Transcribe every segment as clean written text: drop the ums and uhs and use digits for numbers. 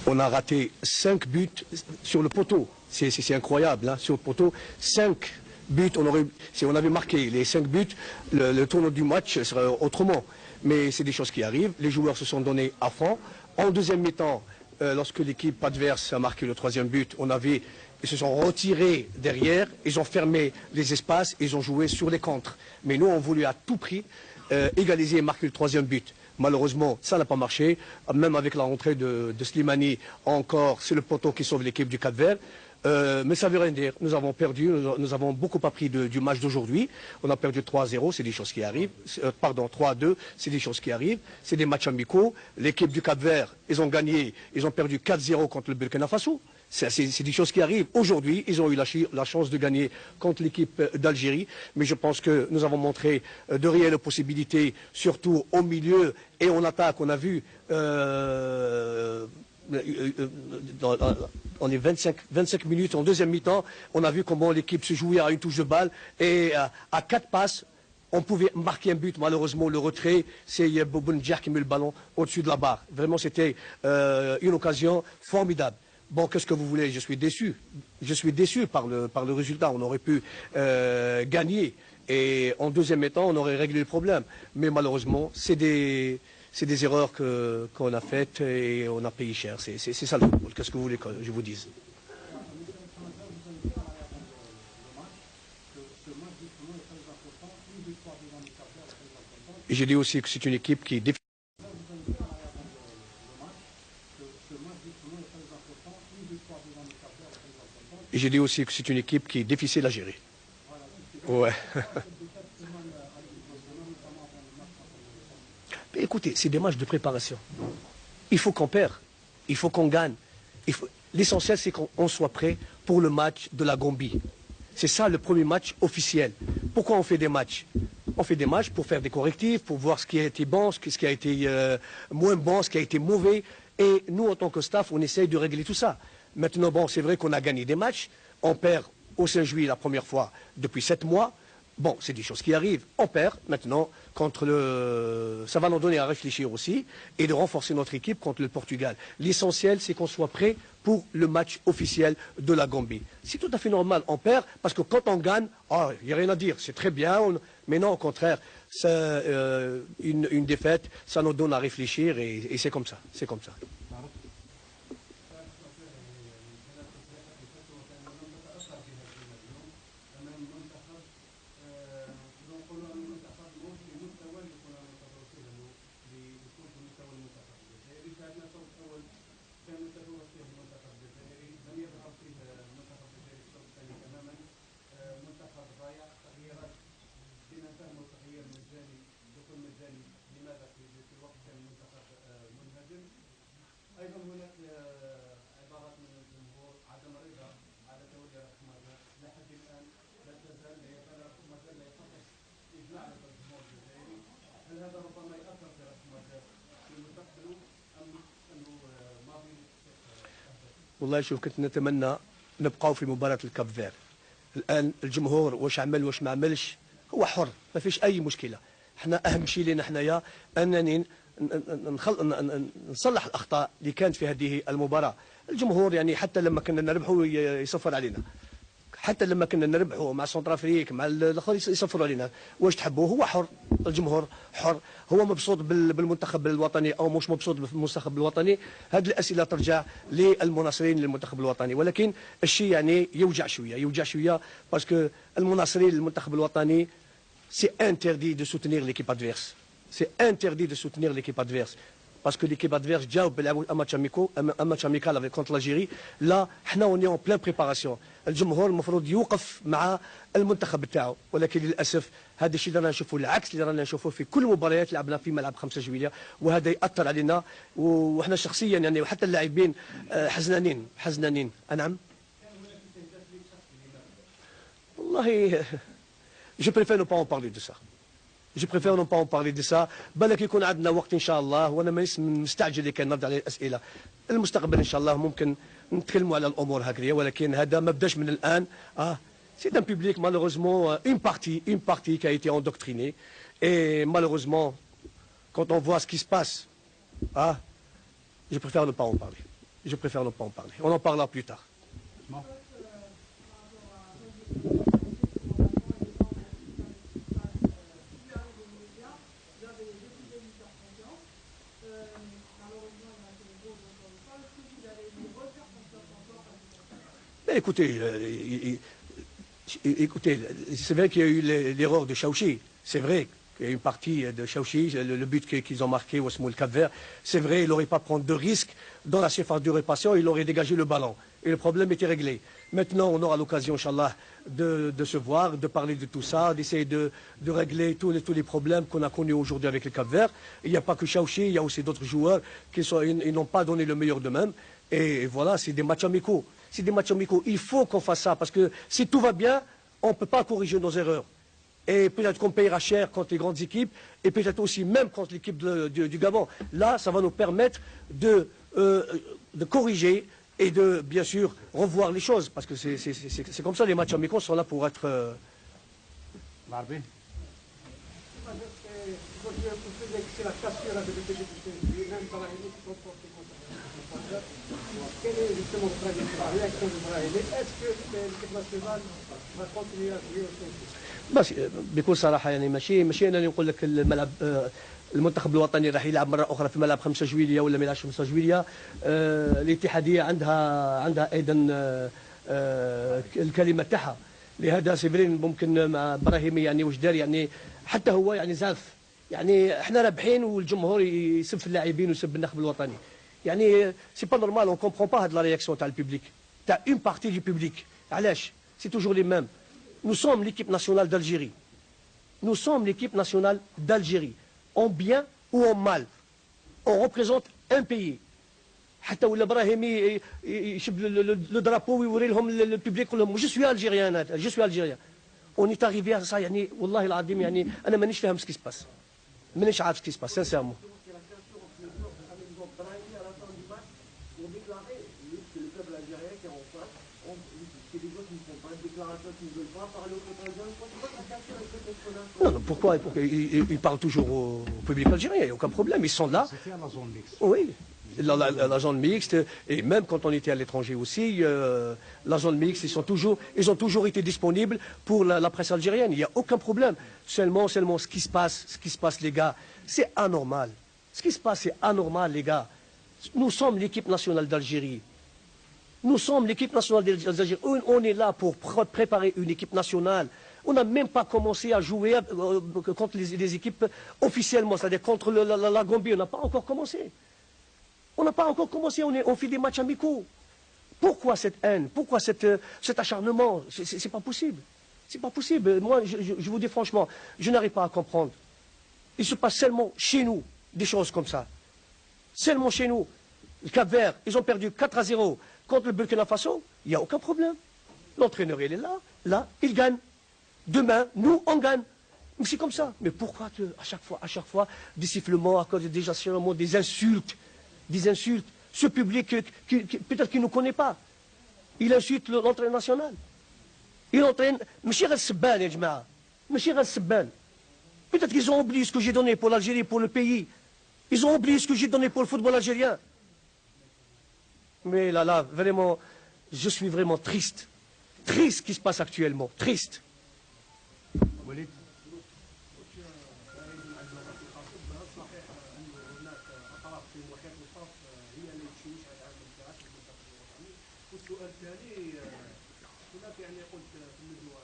On a raté 5 buts sur le poteau. C'est incroyable, hein, sur le poteau. 5 buts, si on avait marqué les 5 buts, le tournoi du match serait autrement. Mais c'est des choses qui arrivent. Les joueurs se sont donnés à fond. En deuxième mi-temps, lorsque l'équipe adverse a marqué le 3e but, ils se sont retirés derrière, ils ont fermé les espaces, ils ont joué sur les contres. Mais nous, on voulu à tout prix égaliser et marquer le 3e but. Malheureusement, ça n'a pas marché. Même avec la rentrée de Slimani, encore, c'est le poteau qui sauve l'équipe du Cap-Vert. Mais ça ne veut rien dire. Nous avons perdu, nous avons beaucoup appris du match d'aujourd'hui. On a perdu 3-0, c'est des choses qui arrivent. Pardon, 3-2, c'est des choses qui arrivent. C'est des matchs amicaux. L'équipe du Cap-Vert, ils ont gagné, ils ont perdu 4-0 contre le Burkina Faso. C'est des choses qui arrivent. Aujourd'hui, ils ont eu la chance de gagner contre l'équipe d'Algérie. Mais je pense que nous avons montré de réelles possibilités, surtout au milieu et en attaque. On a vu on est 25 minutes en deuxième mi-temps. On a vu comment l'équipe se jouait à une touche de balle. Et à 4 passes, on pouvait marquer un but. Malheureusement, le retrait, c'est Bobo Ndjah qui met le ballon au-dessus de la barre. Vraiment, c'était une occasion formidable. Bon, qu'est-ce que vous voulez? Je suis déçu. Je suis déçu par le résultat. On aurait pu gagner. Et en deuxième mi-temps, on aurait réglé le problème. Mais malheureusement, c'est des erreurs qu'on a faites et on a payé cher. C'est ça le football. Qu'est-ce que vous voulez que je vous dise? Et j'ai dit aussi que c'est une équipe qui... Et j'ai dit aussi que c'est une équipe qui est difficile à gérer. Ouais. Mais écoutez, c'est des matchs de préparation. Il faut qu'on perde. Il faut qu'on gagne. L'essentiel, c'est qu'on soit prêt pour le match de la Gambie. C'est ça le premier match officiel. Pourquoi on fait des matchs? On fait des matchs pour faire des correctifs, pour voir ce qui a été bon, ce qui a été moins bon, ce qui a été mauvais. Et nous, en tant que staff, on essaye de régler tout ça. Maintenant, bon, c'est vrai qu'on a gagné des matchs. On perd au Saint-Juillet la première fois depuis 7 mois. Bon, c'est des choses qui arrivent. On perd maintenant contre le... Ça va nous donner à réfléchir aussi et de renforcer notre équipe contre le Portugal. L'essentiel, c'est qu'on soit prêt pour le match officiel de la Gambie. C'est tout à fait normal. On perd parce que quand on gagne, il n'y a rien à dire. C'est très bien. Mais non, au contraire, une défaite, ça nous donne à réfléchir et c'est comme ça. C'est comme ça. والله شوف كنت نتمنى نبقاو في مباراة الكاب فير. الآن الجمهور واش عمل واش ما عملش هو حر، ما فيش أي مشكلة. احنا أهم شيء لنا حنايا أنني نصلح الأخطاء اللي كانت في هذه المباراة. الجمهور يعني حتى لما كنا نربحوا يصفر علينا. حتى لما كنا نربحوا مع سنترافريك مع الاخر يصفروا علينا. واش تحبوا؟ هو حر، الجمهور حر. هو مبسوط بالمنتخب الوطني او مش مبسوط بالمنتخب الوطني. هذه الاسئله ترجع للمناصرين للمنتخب الوطني، ولكن الشيء يعني يوجع شويه باسكو المناصرين للمنتخب الوطني سي انتردي دو سوتينير ليكيب ادفيرس. سي انتردي دو سوتينير ليكيب ادفيرس. باسكو ليكيب ادفيرس جاو بيلعبوا ان ماتش اميكال كونتر الجيري. لا حنا اوني اون بلان بريباراسيون. الجمهور المفروض يوقف مع المنتخب تاعو، ولكن للاسف هذا الشيء اللي رانا نشوفوه العكس اللي رانا نشوفوه في كل مباريات لعبنا في ملعب 5 جويلية، وهذا ياثر علينا وحنا شخصيا يعني وحتى اللاعبين حزنانين. نعم والله je préfère ne pas en parler de ça. Je préfère ne pas en parler de ça. بالك يكون عندنا وقت ان شاء الله، وانا مانيش مستعجل اللي كان نرد على الاسئله. المستقبل ان شاء الله ممكن نتكلموا على الامور هكذا، ولكن هذا ما بداش من الان. C'est un public malheureusement une partie qui a été endoctrinée, et malheureusement quand on voit ce qui se passe, Je préfère ne pas en parler. Je préfère ne pas en parler. On en parlera plus tard. Bon. Mais écoutez, écoutez, c'est vrai qu'il y a eu l'erreur de Chaouchi. C'est vrai qu'il y a une partie de Chaouchi, le but qu'ils ont marqué au Smoul Cap-Vert. C'est vrai, il n'aurait pas pris de risque dans la surface de réparation, il aurait dégagé le ballon. Et le problème était réglé. Maintenant, on aura l'occasion, Inch'Allah, de se voir, de parler de tout ça, d'essayer de régler tous les problèmes qu'on a connus aujourd'hui avec le Cap-Vert. Il n'y a pas que Chaouchi, il y a aussi d'autres joueurs qui n'ont pas donné le meilleur d'eux-mêmes. Et voilà, c'est des matchs amicaux. C'est des matchs amicaux. Il faut qu'on fasse ça, parce que si tout va bien, on ne peut pas corriger nos erreurs. Et peut-être qu'on payera cher contre les grandes équipes, et peut-être aussi même contre l'équipe du Gabon. Là, ça va nous permettre de corriger et de, bien sûr, revoir les choses. Parce que c'est comme ça, les matchs amicaux sont là pour être... Quel est justement la réaction de Brahim? Est-ce que l'équipe nationale va continuer à jouer au centre؟ بس بكل صراحه يعني ماشي انا اللي نقول لك الملعب المنتخب الوطني راح يلعب مره اخرى في ملعب 5 جويليه ولا ما يلعبش 5 جويليه. الاتحاديه عندها ايضا الكلمه تاعها. لهذا سيفرين ممكن مع ابراهيمي يعني واش دار يعني حتى هو يعني زعف. يعني احنا رابحين والجمهور يسب في اللاعبين ويسب النخب الوطني. يعني سي با نورمال اون كومبرون با هاد لا رياكسيون تاع البوبليك تاع اون بارتي دو بوبليك. علاش؟ سي توجور لي ميم. Nous sommes l'équipe nationale d'Algérie. Nous sommes l'équipe nationale d'Algérie. En bien ou en mal. On représente un pays. حتى ولا ابراهيمي يشب لو درابو ويوري لهم البوبليك يقول لهم جو سوي الجيريان انا جو سوي الجيريان. On est arrivé à ça يعني والله العظيم يعني انا مانيش فاهم سكي سباس. مانيش عارف سكي سباس سانسيرمون. Non, non, pourquoi ils parlent toujours au public algérien, il n'y a aucun problème, ils sont là. C'était à la zone mixte. Oui, la zone mixte, et même quand on était à l'étranger aussi, la zone mixte, ils ont toujours été disponibles pour la presse algérienne, il n'y a aucun problème. Seulement ce qui se passe les gars, c'est anormal. Ce qui se passe, c'est anormal les gars. Nous sommes l'équipe nationale d'Algérie. Nous sommes l'équipe nationale d'Algérie. On est là pour préparer une équipe nationale. On n'a même pas commencé à jouer contre les équipes officiellement, c'est-à-dire contre la Gambie. On n'a pas encore commencé. On n'a pas encore commencé, on fait des matchs amicaux. Pourquoi cette haine? Pourquoi cet acharnement? C'est pas possible. C'est pas possible. Moi, je vous dis franchement, je n'arrive pas à comprendre. Il se passe seulement chez nous des choses comme ça. Seulement chez nous. Le Cap-Vert, ils ont perdu 4-0 contre le Burkina Faso. Il n'y a aucun problème. L'entraîneur, il est là, il gagne. Demain, nous, on gagne. Mais c'est comme ça. Mais pourquoi à chaque fois, des sifflements, à cause des acharnements, des insultes? Ce public, peut-être qu'il ne nous connaît pas. Il insulte l'entraîneur national. Il entraîne. Peut-être qu'ils ont oublié ce que j'ai donné pour l'Algérie, pour le pays. Ils ont oublié ce que j'ai donné pour le football algérien. Mais là, vraiment, je suis vraiment triste. Triste ce qui se passe actuellement. Triste. وليد. والسؤال الثاني هناك يعني قلت في الندوه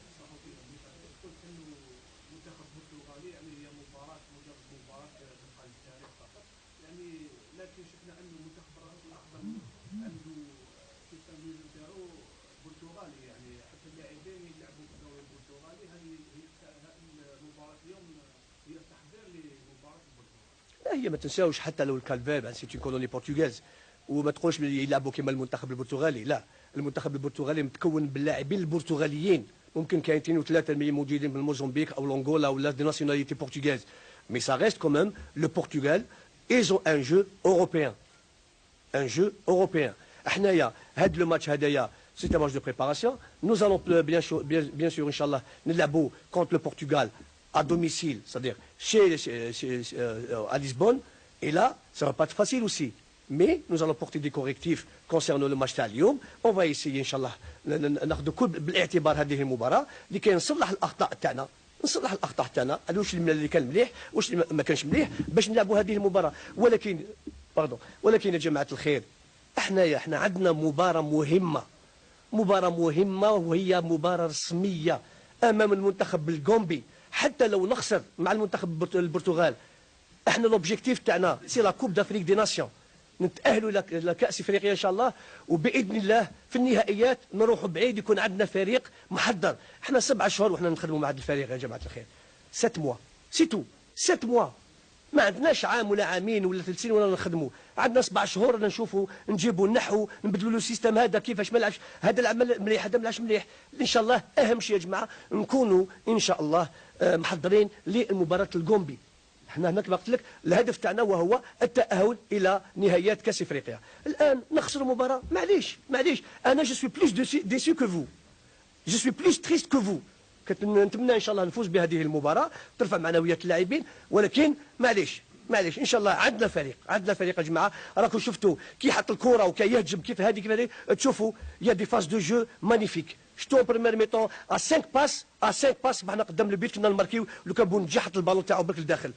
الصحفيه قلت انه منتخب البرتغالي يعني هي مباراه مجرد مباراه تبقى للتاريخ فقط يعني لكن شفنا انه منتخب الراس الاخضر عنده سيستم ديالو برتغالي يعني حتى اللاعبين يلعبوا في الدوري البرتغالي هذه المباراه اليوم هي تحضير لمباراه البرتغال. هي ما تنساوش حتى لو الكالفير سي اون كولوني بورتوغيز وما تقولش يلعبوا كما المنتخب البرتغالي. لا، المنتخب البرتغالي متكون باللاعبين البرتغاليين. ممكن كاين 2 و 3 موجودين من موزمبيق او لونغولا ولا دي ناسيوناليتي بورتوغيز. مي سا ريست كوميم لو بورتوغال ils ont un jeu européen. Un jeu européen. حنايا هاد لو ماتش هدايا سي ان ماتش دو بريباراسيون. Nous allons bien sûr inchallah نلعبوا contre le Portugal à domicile, c'est-à-dire à Lisbonne. Et là, ça va pas être facile aussi. Mais nous allons porter des correctifs concernant le match تاع اليوم. On va essayer ان شاء الله ناخذ كل بالاعتبار هذه المباراه لكي نصلح الاخطاء تاعنا، نصلح الاخطاء تاعنا، واش اللي كان مليح واش اللي ما كانش مليح باش نلعبوا هذه المباراه. ولكن يا جماعه الخير، احنا عندنا مباراه مهمه وهي مباراه رسميه امام المنتخب الكومبي. حتى لو نخسر مع المنتخب البرتغال، احنا لوبجيكتيف تاعنا سي لا كوب دافريك دي ناسيون، نتاهلوا الى كاس افريقيا ان شاء الله، وباذن الله في النهائيات نروحوا بعيد، يكون عندنا فريق محضر. احنا 7 شهور وحنا نخدموا مع هذا الفريق يا جماعه الخير، 7 موا سي تو، 7 موا، ما عندناش عام ولا عامين ولا 3 سنين ولا نخدموا، عندنا 7 شهور نشوفوا نجيبوا النحو، نبدلوا له السيستم هذا كيفاش ما لعبش، هذا العمل مليح هذا ما لعبش مليح. ان شاء الله اهم شيء يا جماعه نكونوا ان شاء الله محضرين للمباراه الكومبي. احنا هنا كما قلت لك الهدف تاعنا وهو التأهل إلى نهائيات كأس إفريقيا. الآن نخسر مباراة، معليش أنا جو سوي بلوس ديسو كو فو، جو سوي بلوس تريست كو فو. نتمنى إن شاء الله نفوز بهذه المباراة، ترفع معنويات اللاعبين، ولكن معليش إن شاء الله عندنا فريق يا جماعة. راكم شفتوا كي حط الكرة وكي يهجم كيف هذه تشوفوا يا دي فاز دو جو مانيفيك. شتو بريمير ميطون 5 باس بعنا قدام البيت كنا نماركيو، لو كان بون حط البالون تاعو برك لداخل.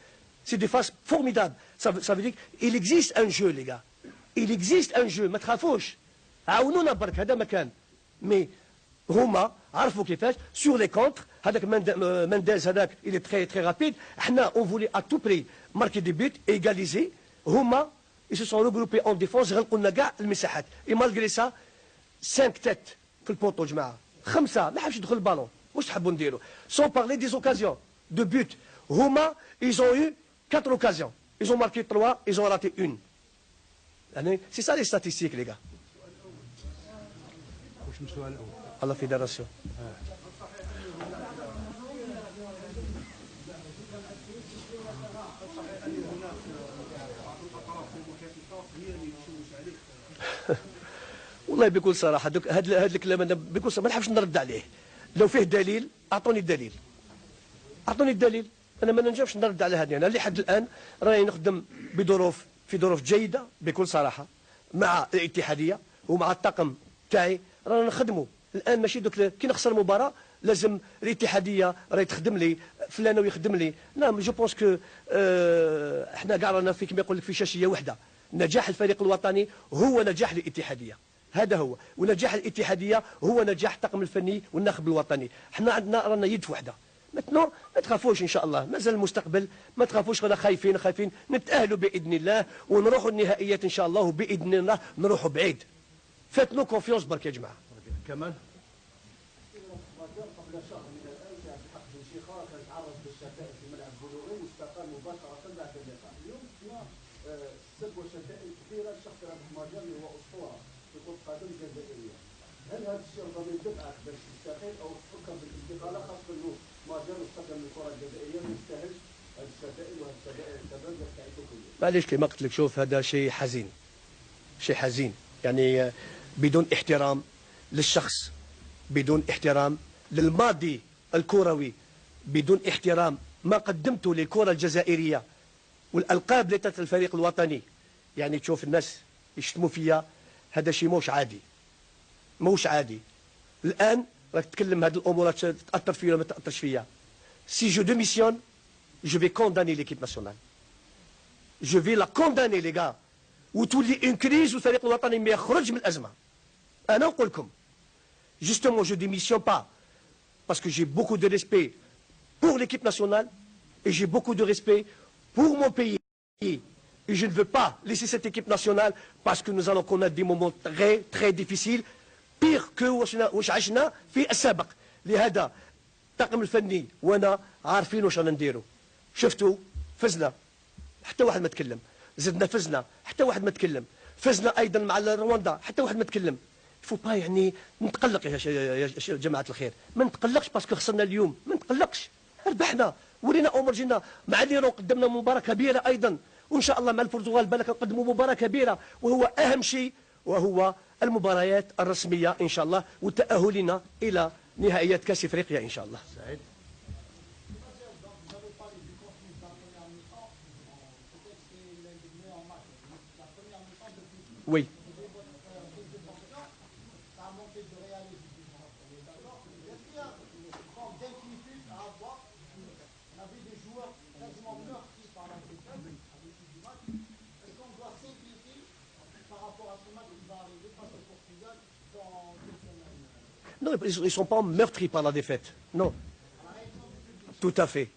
C'est des phases formidables. Ça veut dire qu'il existe un jeu, les gars. Il existe un jeu. ما تخافوش. عاونونا برك هذا مكان. Mais هما عرفوا كيفاش sur les contres. هذاك منداز هذاك il est très rapide. احنا on voulait à tout prix marquer des buts et égaliser. هما ils se sont regroupés en défense، غلقوا لنا كاع المساحات. Et malgré ça 5 têtes في البوطو جماعة. 5 ما حبش يدخل البالون. واش تحبوا نديروا؟ Sans parler des occasions de but. هما ils ont eu 4 occasions. Ils ont marqué 3, ils ont raté 1. C'est ça les statistiques, les gars. À la fédération. والله بكل صراحة هذا الكلام أنا بكل صراحة ما نحبش نرد عليه. لو فيه دليل أعطوني الدليل. أنا ما ننجمش نرد على هذه. أنا لحد الآن راني نخدم في ظروف جيدة بكل صراحة مع الاتحادية ومع الطاقم تاعي، رانا نخدموا الآن. ماشي دوك كي نخسر مباراة لازم الاتحادية راهي تخدم لي فلان ويخدم لي. لا جو بونس كو احنا كاع رانا في كما يقول لك في شاشية واحدة. نجاح الفريق الوطني هو نجاح الاتحادية، هذا هو، ونجاح الاتحادية هو نجاح الطاقم الفني والناخب الوطني. احنا عندنا رانا يد واحدة. ما تخافوش ان شاء الله، مازال المستقبل، ما تخافوش. غير خايفين نتأهلوا باذن الله ونروحوا النهائيات ان شاء الله، وباذن الله نروحوا بعيد. فاتنو كونفيونس برك يا جماعه. كمال قبل شهر من الان كان في حق بن شيخار كان تعرض للشتائم في ملعب بلوغي واستقال مباشره بعد اللقاء. اليوم شفنا سب وشتائم كثيره لشخص رابح ماجري وهو اسطوره في كره القدم الجزائريه. هل هذا الشيء ربما يدفعك باش تستقيل او تفكر بالاستقاله، خاصه انه ماجري استقل من الكره الجزائريه ما يستاهلش هذه الشتائم وهذه السبب تاعته كلها؟ معليش كما قلت لك، شوف هذا شيء حزين يعني بدون احترام للشخص، بدون احترام للماضي الكروي، بدون احترام ما قدمته للكرة الجزائرية والألقاب اللي تاعت الفريق الوطني. يعني تشوف الناس يشتموا فيا، هذا شيء موش عادي. الآن راك تتكلم هذه الأمور تأثر فيا ولا ما تأثرش فيا. Si je démissionne, je vais condamner l'équipe nationale. Je vais la condamner les gars. وتولي ان كريز والفريق الوطني ما يخرج من الأزمة. أنا نقول لكم justement je démissionne pas parce que j'ai beaucoup de respect pour l'équipe nationale et j'ai beaucoup de respect pour mon pays. Et je ne veux pas laisser cette équipe nationale parce que nous allons connaître des moments très très difficiles pire que واش عشنا في السابق. لهذا الطاقم الفني وانا عارفين واش رانا نديروا. شفتوا فزنا حتى واحد ما تكلم، زدنا فزنا حتى واحد ما تكلم، فزنا ايضا مع رواندا حتى واحد ما تكلم. فو با يعني نتقلق يا جماعه الخير، ما نتقلقش باسكو خسرنا اليوم، ما نتقلقش، ربحنا ولينا امورجينا مع ليرو، قدمنا مباراه كبيره ايضا، وان شاء الله مع البرتغال بالك نقدموا مباراه كبيره، وهو اهم شيء وهو المباريات الرسميه ان شاء الله وتاهلنا الى نهائيات كاس افريقيا ان شاء الله. سعيد. Oui. Non, ils ne sont pas meurtris par la défaite. Non. Tout à fait.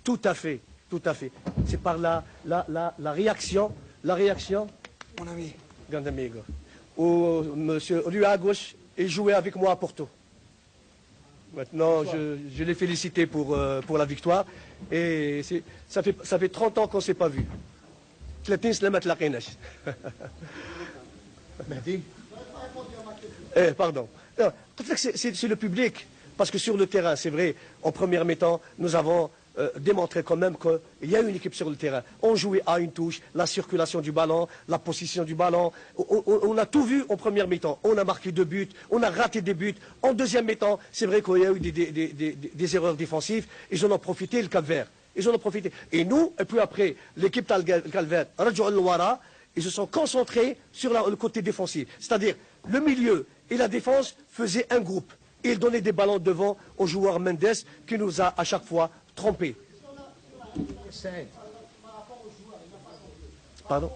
Tout à fait. Tout à fait. C'est par la réaction. La réaction. Mon ami. Grand amigo. Où monsieur, lui à gauche, il jouait avec moi à Porto. Maintenant, je l'ai félicité pour la victoire. Et ça fait 30 ans qu'on ne s'est pas vu. 30 سنة ما تلاقيناش. Mehdi. Pardon. C'est le public. Parce que sur le terrain, c'est vrai, en première mi-temps, nous avons démontré quand même qu'il y a une équipe sur le terrain. On jouait à une touche, la circulation du ballon, la position du ballon. On a tout vu en première mi-temps. On a marqué 2 buts, on a raté des buts. En deuxième mi-temps, c'est vrai qu'il y a eu des erreurs défensives. Ils en ont profité, le Cap-Vert. Ils en ont profité. Et nous, et puis après, l'équipe Cap-Vert, ils se sont concentrés sur le côté défensif. C'est-à-dire, le milieu et la défense faisaient un groupe. Et ils donnaient des ballons devant au joueur Mendes qui nous a à chaque fois trompés. Pardon?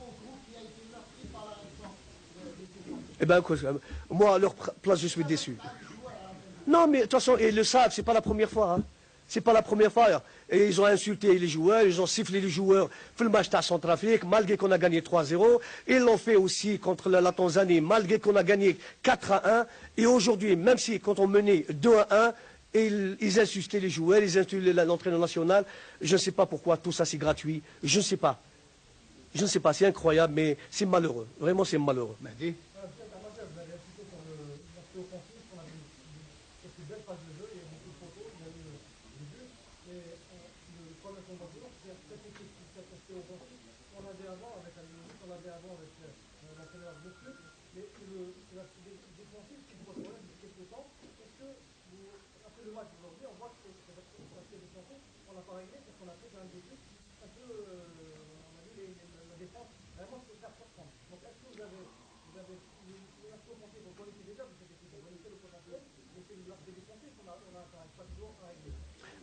Eh bien, moi, à leur place, je suis déçu. Non, mais de toute façon, ils le savent, c'est pas la première fois. Hein. C'est pas la première fois. Et ils ont insulté les joueurs, ils ont sifflé les joueurs. Fait le match à Centrafrique, malgré qu'on a gagné 3-0. Ils l'ont fait aussi contre la Tanzanie, malgré qu'on a gagné 4-1. Et aujourd'hui, même si quand on menait 2-1, ils insultaient les joueurs, ils insultaient l'entraîneur national. Je ne sais pas pourquoi tout ça c'est gratuit. Je ne sais pas. Je ne sais pas, c'est incroyable, mais c'est malheureux. Vraiment, c'est malheureux. Mehdi.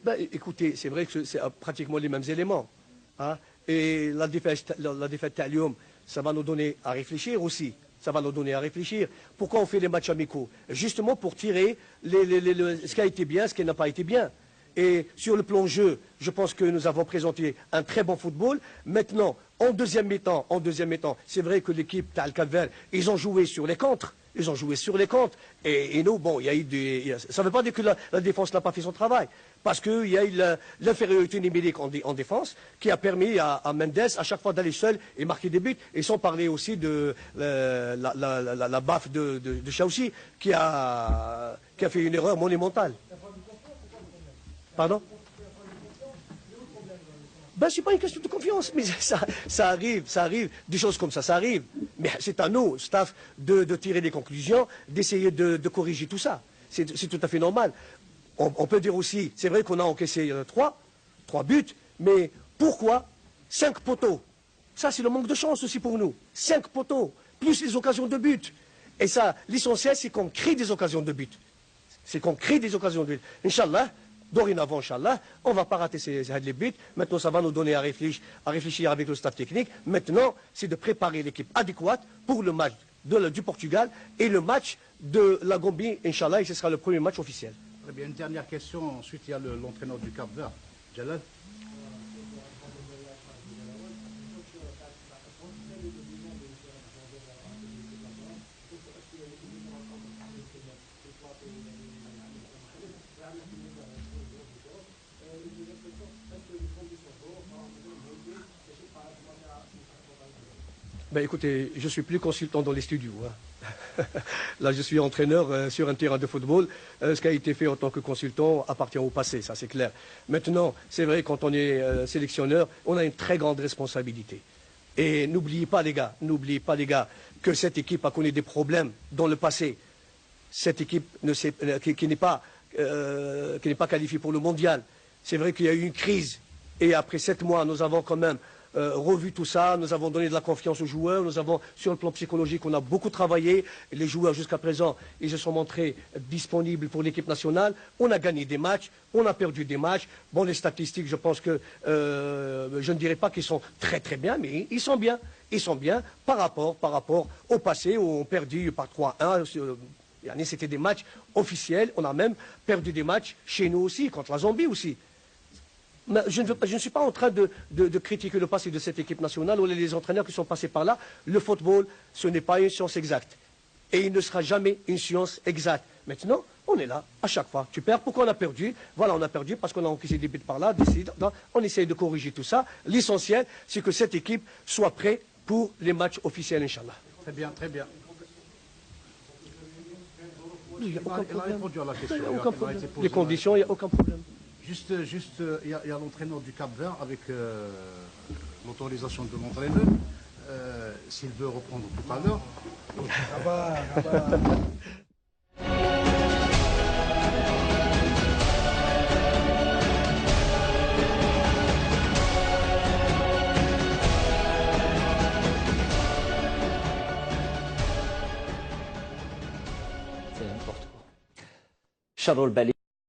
Ben, écoutez, c'est vrai que c'est pratiquement les mêmes éléments. Hein. Et la défaite à Lyon, ça va nous donner à réfléchir aussi. Ça va nous donner à réfléchir. Pourquoi on fait les matchs amicaux? Justement pour tirer ce qui a été bien, ce qui n'a pas été bien. Et sur le plan jeu, je pense que nous avons présenté un très bon football. Maintenant, en deuxième mi-temps, c'est vrai que l'équipe Tal-Calver, ils ont joué sur les contres. Ils ont joué sur les contres. Et nous, bon, il y a eu ça ne veut pas dire que la défense n'a pas fait son travail. Parce qu'il y a eu l'infériorité numérique en défense qui a permis à Mendes à chaque fois d'aller seul et marquer des buts. Et sans parler aussi de la baffe de Chaoussi qui a fait une erreur monumentale. Pardon? Ben, c'est pas une question de confiance, mais ça arrive, des choses comme ça arrive. Mais c'est à nous, staff, de tirer des conclusions, d'essayer de corriger tout ça. C'est tout à fait normal. On peut dire aussi, c'est vrai qu'on a encaissé 3 buts, mais pourquoi 5 poteaux? Ça, c'est le manque de chance aussi pour nous. 5 poteaux, plus les occasions de but. Et ça, l'essentiel, c'est qu'on crée des occasions de but. C'est qu'on crée des occasions de but. Inch'Allah, dorénavant, Inch'Allah, on ne va pas rater les buts. Maintenant, ça va nous donner à réfléchir avec le staff technique. Maintenant, c'est de préparer l'équipe adéquate pour le match du Portugal et le match de la Gambie, Inch'Allah, et ce sera le premier match officiel. Très bien, une dernière question. Ensuite, il y a l'entraîneur du Cap-Vert, Jalal. Ben, écoutez, je ne suis plus consultant dans les studios. Hein. Là, je suis entraîneur sur un terrain de football. Ce qui a été fait en tant que consultant appartient au passé, ça c'est clair. Maintenant, c'est vrai, quand on est sélectionneur, on a une très grande responsabilité. Et n'oubliez pas, les gars, que cette équipe a connu des problèmes dans le passé. Cette équipe qui n'est pas qualifiée pour le mondial. C'est vrai qu'il y a eu une crise. Et après 7 mois, nous avons quand même revu tout ça, nous avons donné de la confiance aux joueurs, nous avons, sur le plan psychologique, on a beaucoup travaillé. Les joueurs, jusqu'à présent, ils se sont montrés disponibles pour l'équipe nationale. On a gagné des matchs, on a perdu des matchs. Bon, les statistiques, je pense que, je ne dirais pas qu'ils sont très très bien, mais ils sont bien. Ils sont bien par rapport au passé où on perdu par 3-1. C'était des matchs officiels. On a même perdu des matchs chez nous aussi, contre la Zambie aussi. Mais je ne suis pas en train de critiquer le passé de cette équipe nationale ou les entraîneurs qui sont passés par là. Le football, ce n'est pas une science exacte. Et il ne sera jamais une science exacte. Maintenant, on est là, à chaque fois. Tu perds, pourquoi on a perdu? Voilà, on a perdu parce qu'on a encaissé des buts par là, on essaye de corriger tout ça. L'essentiel, c'est que cette équipe soit prête pour les matchs officiels, Inch'Allah. Très bien, très bien. Il n'y a aucun Il a problème. répondu à la question. Il n'y a Il a- aucun il a problème. été posé Les la- conditions, il n'y a aucun problème. Juste, il y a l'entraîneur du Cap-Vert avec l'autorisation de l'entraîneur. S'il veut reprendre tout à l'heure. C'est n'importe quoi. Charles Bali.